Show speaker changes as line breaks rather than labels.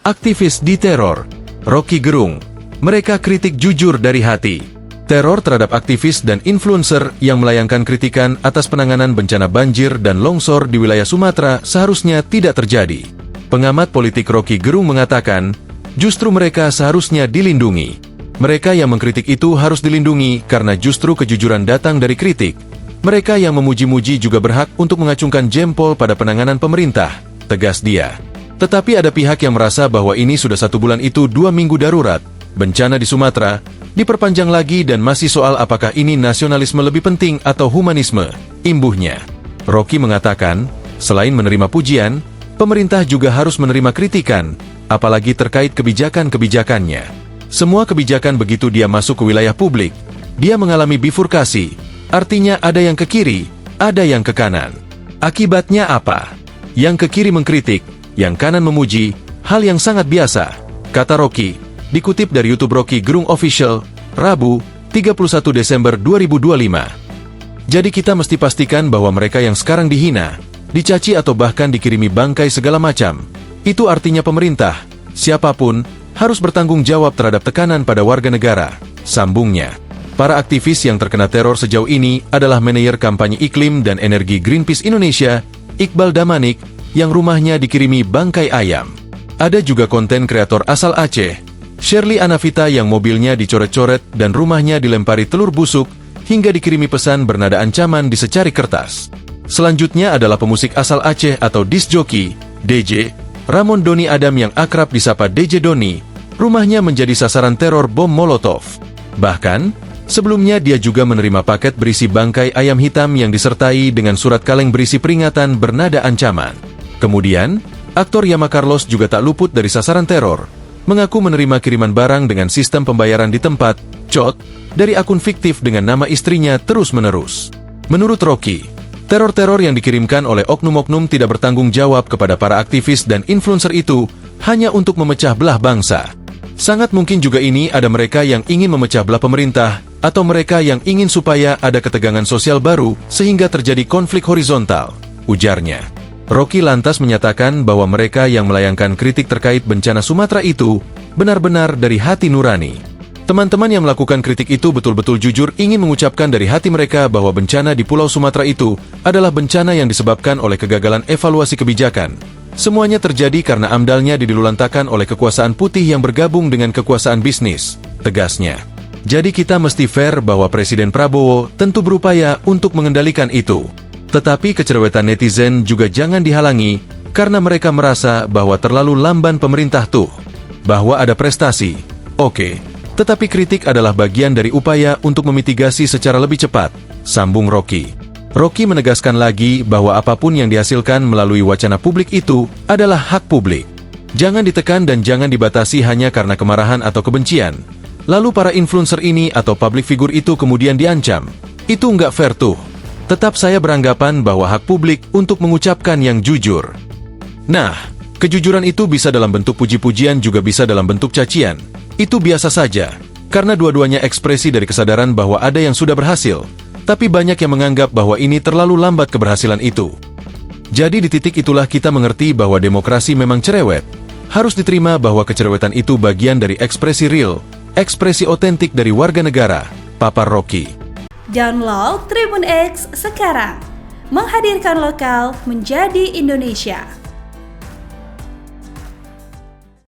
Aktivis diteror. Roky Gerung. Mereka kritik jujur dari hati. Teror terhadap aktivis dan influencer yang melayangkan kritikan atas penanganan bencana banjir dan longsor di wilayah Sumatera seharusnya tidak terjadi. Pengamat politik Roky Gerung mengatakan, justru mereka seharusnya dilindungi. Mereka yang mengkritik itu harus dilindungi karena justru kejujuran datang dari kritik. Mereka yang memuji-muji juga berhak untuk mengacungkan jempol pada penanganan pemerintah, tegas dia. Tetapi ada pihak yang merasa bahwa ini sudah 1 bulan itu 2 minggu darurat. Bencana di Sumatera diperpanjang lagi dan masih soal apakah ini nasionalisme lebih penting atau humanisme, imbuhnya. Roky mengatakan, selain menerima pujian, pemerintah juga harus menerima kritikan, apalagi terkait kebijakan-kebijakannya. Semua kebijakan begitu dia masuk ke wilayah publik, dia mengalami bifurkasi, artinya ada yang ke kiri, ada yang ke kanan. Akibatnya apa? Yang ke kiri mengkritik, yang kanan memuji, hal yang sangat biasa, kata Roky, dikutip dari YouTube Roky Gerung Official, Rabu, 31 Desember 2025. Jadi kita mesti pastikan bahwa mereka yang sekarang dihina, dicaci atau bahkan dikirimi bangkai segala macam, itu artinya pemerintah, siapapun, harus bertanggung jawab terhadap tekanan pada warga negara, sambungnya. Para aktivis yang terkena teror sejauh ini adalah manajer kampanye iklim dan energi Greenpeace Indonesia, Iqbal Damanik, yang rumahnya dikirimi bangkai ayam. Ada juga konten kreator asal Aceh, Shirley Anavita, yang mobilnya dicoret-coret dan rumahnya dilempari telur busuk hingga dikirimi pesan bernada ancaman di secari kertas. Selanjutnya adalah pemusik asal Aceh atau disc jockey, DJ, Ramon Doni Adam yang akrab disapa DJ Doni, rumahnya menjadi sasaran teror bom Molotov. Bahkan, sebelumnya dia juga menerima paket berisi bangkai ayam hitam yang disertai dengan surat kaleng berisi peringatan bernada ancaman. Kemudian, aktor Yama Carlos juga tak luput dari sasaran teror, mengaku menerima kiriman barang dengan sistem pembayaran di tempat, COT, dari akun fiktif dengan nama istrinya terus-menerus. Menurut Roky, teror-teror yang dikirimkan oleh oknum-oknum tidak bertanggung jawab kepada para aktivis dan influencer itu hanya untuk memecah belah bangsa. Sangat mungkin juga ini ada mereka yang ingin memecah belah pemerintah, atau mereka yang ingin supaya ada ketegangan sosial baru sehingga terjadi konflik horizontal, ujarnya. Roky lantas menyatakan bahwa mereka yang melayangkan kritik terkait bencana Sumatera itu benar-benar dari hati nurani. Teman-teman yang melakukan kritik itu betul-betul jujur ingin mengucapkan dari hati mereka bahwa bencana di Pulau Sumatera itu adalah bencana yang disebabkan oleh kegagalan evaluasi kebijakan. Semuanya terjadi karena amdalnya dilulantakan oleh kekuasaan putih yang bergabung dengan kekuasaan bisnis, tegasnya. Jadi kita mesti fair bahwa Presiden Prabowo tentu berupaya untuk mengendalikan itu. Tetapi kecerewetan netizen juga jangan dihalangi, karena mereka merasa bahwa terlalu lamban pemerintah tuh. Bahwa ada prestasi, oke, tetapi kritik adalah bagian dari upaya untuk memitigasi secara lebih cepat, sambung Roky. Roky menegaskan lagi bahwa apapun yang dihasilkan melalui wacana publik itu adalah hak publik. Jangan ditekan dan jangan dibatasi hanya karena kemarahan atau kebencian. Lalu para influencer ini atau public figure itu kemudian diancam. Itu nggak fair tuh. Tetap saya beranggapan bahwa hak publik untuk mengucapkan yang jujur. Nah, kejujuran itu bisa dalam bentuk puji-pujian juga bisa dalam bentuk cacian. Itu biasa saja, karena dua-duanya ekspresi dari kesadaran bahwa ada yang sudah berhasil, tapi banyak yang menganggap bahwa ini terlalu lambat keberhasilan itu. Jadi di titik itulah kita mengerti bahwa demokrasi memang cerewet. Harus diterima bahwa kecerewetan itu bagian dari ekspresi real, ekspresi otentik dari warga negara, papar Roky.
Download Tribun X sekarang, menghadirkan lokal menjadi Indonesia.